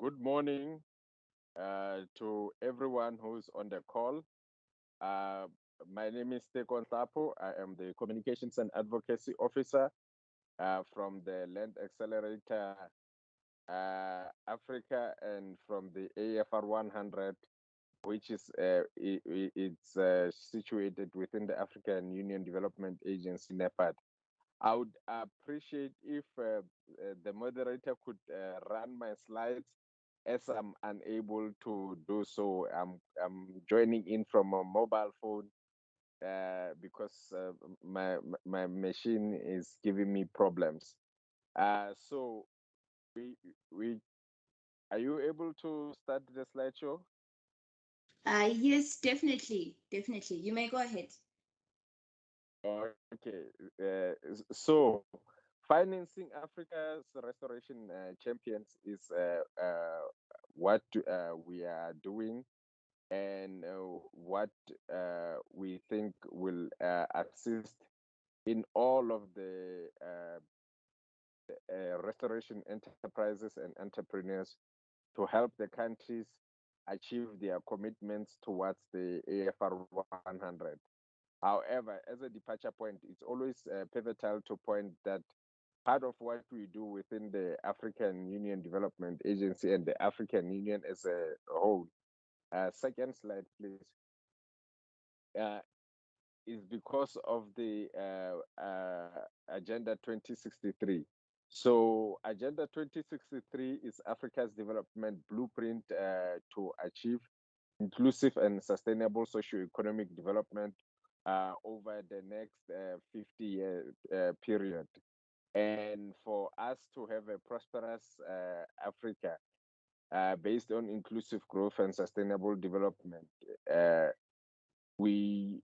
Good morning to everyone who's on the call. Uh, my name is Teko Nlapho. I am the Communications and Advocacy Officer from the Land Accelerator Africa and from the AFR 100, which is it's situated within the African Union Development Agency, NEPAD. I would appreciate if the moderator could run my slides as I'm unable to do so. I'm joining in from a mobile phone because my machine is giving me problems. So we we are you able to start the slideshow? Yes, definitely. Definitely. You may go ahead. Okay. So financing Africa's restoration champions is what we are doing and what we think will assist in all of the restoration enterprises and entrepreneurs to help the countries achieve their commitments towards the AFR 100. However, as a departure point, it's always pivotal to point that part of what we do within the African Union Development Agency and the African Union as a whole, second slide, please, uh, is because of the Agenda 2063. So, Agenda 2063 is Africa's development blueprint to achieve inclusive and sustainable socio-economic development over the next 50-year period. And for us to have a prosperous Africa based on inclusive growth and sustainable development, uh, we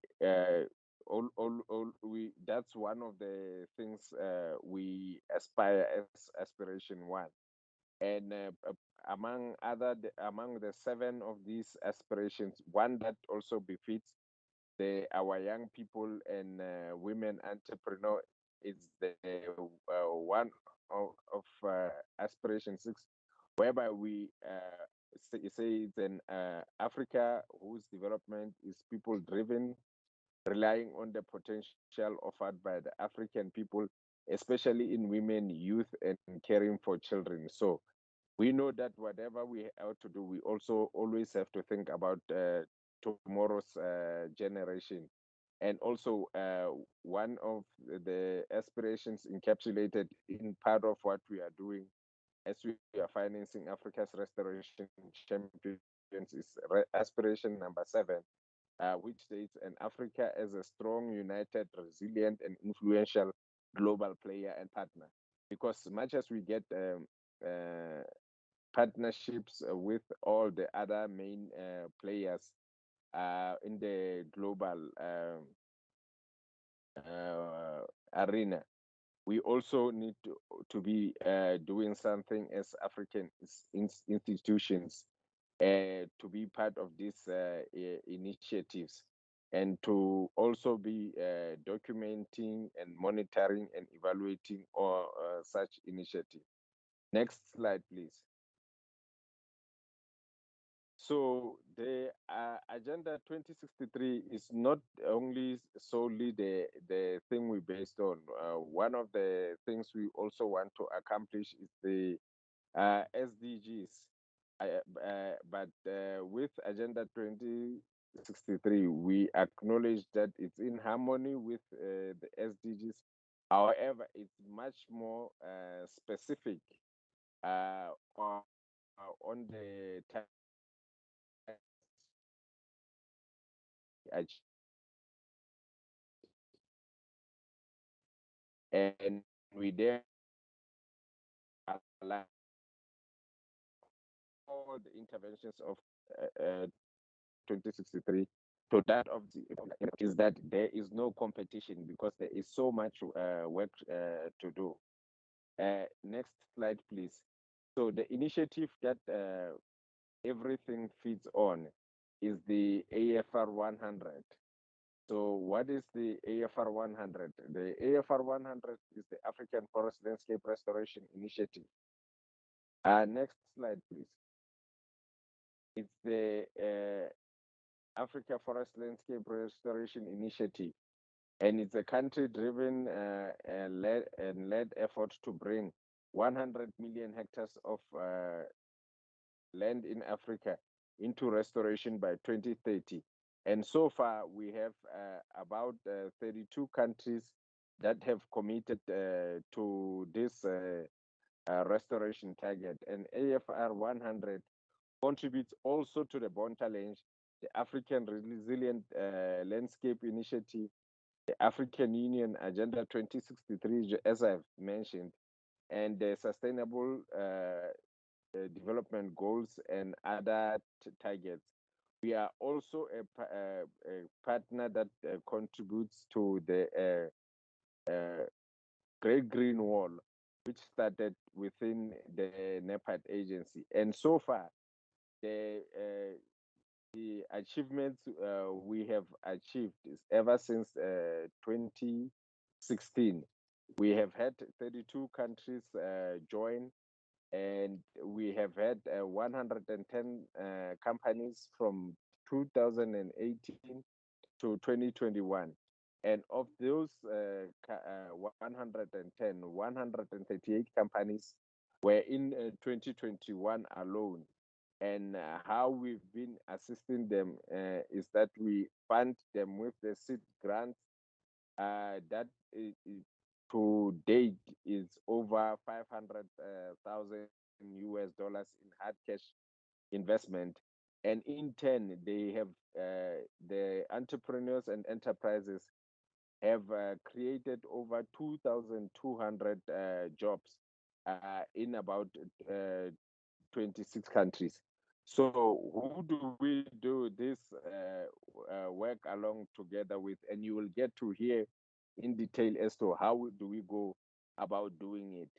we that's one of the things we aspire as aspiration one. And among the seven of these aspirations, one that also befits our young people and women entrepreneur is the one of aspiration six, whereby we say it's an Africa whose development is people driven, relying on the potential offered by the African people, especially in women, youth, and caring for children. So we know that whatever we have to do, we also always have to think about tomorrow's generation. And also, one of the aspirations encapsulated in part of what we are doing as we are financing Africa's restoration champions is aspiration number 7, which states an Africa as a strong, united, resilient, and influential global player and partner. Because much as we get partnerships with all the other main players in the global arena, we also need to be doing something as African institutions to be part of these initiatives and to also be documenting and monitoring and evaluating all such initiatives. Next slide, please. So the Agenda 2063 is not only solely the thing we based on. One of the things we also want to accomplish is the SDGs. But with Agenda 2063, we acknowledge that it's in harmony with the SDGs. However, it's much more specific on the and we there align all the interventions of 2063 to that of the is that there is no competition because there is so much work to do. Next slide, please. So the initiative that everything feeds on is the AFR 100. So what is the AFR 100? The AFR 100 is the African Forest Landscape Restoration Initiative. Next slide, please. It's the Africa Forest Landscape Restoration Initiative, and it's a country-driven led effort to bring 100 million hectares of land in Africa into restoration by 2030. And so far, we have about 32 countries that have committed to this restoration target. And AFR 100 contributes also to the Bond Challenge, the African Resilient Landscape Initiative, the African Union Agenda 2063, as I've mentioned, and the Sustainable Development Goals and other targets. We are also a partner that contributes to the Great Green Wall, which started within the NEPAD agency. And so far, the achievements we have achieved is ever since 2016. We have had 32 countries join, and we have had 110 companies from 2018 to 2021. And of those 138 companies were in 2021 alone. And how we've been assisting them is that we fund them with the seed grants that to date is over 500,000 US dollars in hard cash investment. And in turn, they have the entrepreneurs and enterprises have created over 2,200 jobs in about 26 countries. So who do we do this work along together with? And you will get to hear in detail as to how do we go about doing it.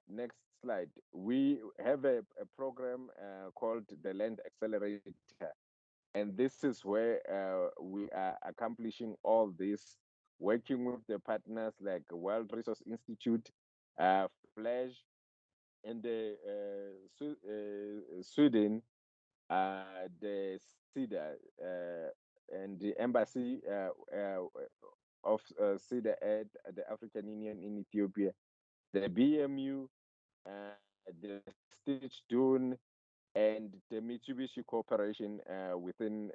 Next slide. We have a program called the Land Accelerator. And this is where we are accomplishing all this, working with the partners like World Resource Institute, Flash, and the Sweden, the CEDA, and the embassy of CEDA at the African Union in Ethiopia, the BMU, the Stitch Dune, and the Mitsubishi Corporation within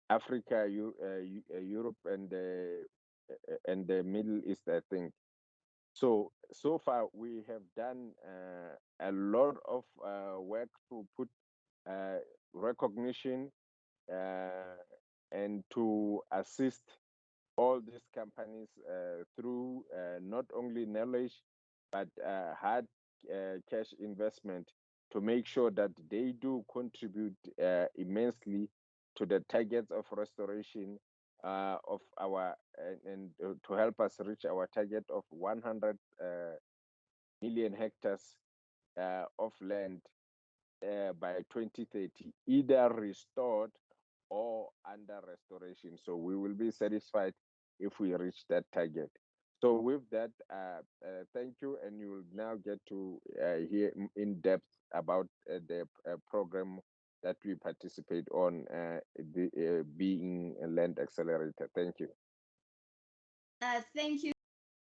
Africa, Europe, and the Middle East, I think. So far we have done a lot of work to put recognition and to assist all these companies through not only knowledge but hard cash investment to make sure that they do contribute immensely to the targets of restoration of our and to help us reach our target of 100 million hectares of land by 2030, either restored or under restoration. So we will be satisfied if we reach that target. So with that, thank you, and you will now get to hear in depth about the program that we participate on, being a Land Accelerator. Thank you. Thank you